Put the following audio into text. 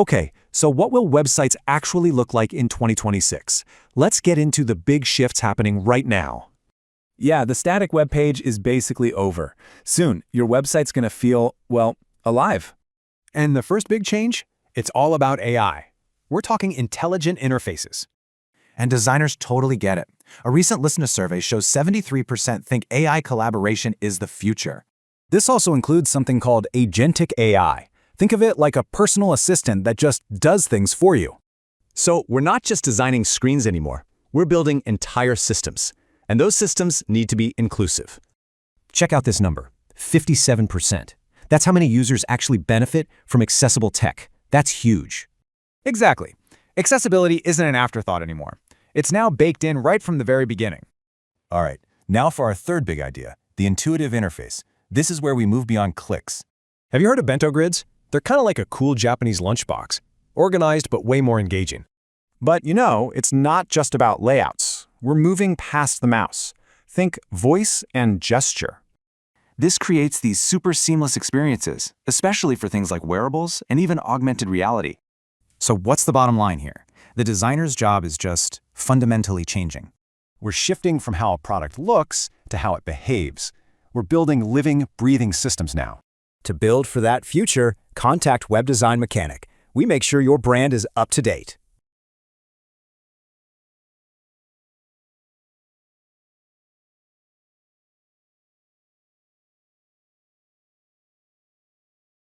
Okay, so what will websites actually look like in 2026? Let's get into the big shifts happening right now. Yeah, the static web page is basically over. Soon, your website's going to feel, well, alive. And the first big change? It's all about AI. We're talking intelligent interfaces. And designers totally get it. A recent Lyssna survey shows 73% think AI collaboration is the future. This also includes something called Agentic AI. Think of it like a personal assistant that just does things for you. So we're not just designing screens anymore. We're building entire systems. And those systems need to be inclusive. Check out this number, 57%. That's how many users actually benefit from accessible tech. That's huge. Exactly. Accessibility isn't an afterthought anymore. It's now baked in right from the very beginning. All right, now for our third big idea, the intuitive interface. This is where we move beyond clicks. Have you heard of Bento Grids? They're kind of like a cool Japanese lunchbox. Organized but way more engaging. But it's not just about layouts. We're moving past the mouse. Think voice and gesture. This creates these super seamless experiences, especially for things like wearables and even augmented reality. So what's the bottom line here? The designer's job is just fundamentally changing. We're shifting from how a product looks to how it behaves. We're building living, breathing systems now. To build for that future, contact Web Design Mechanic. We make sure your brand is up to date.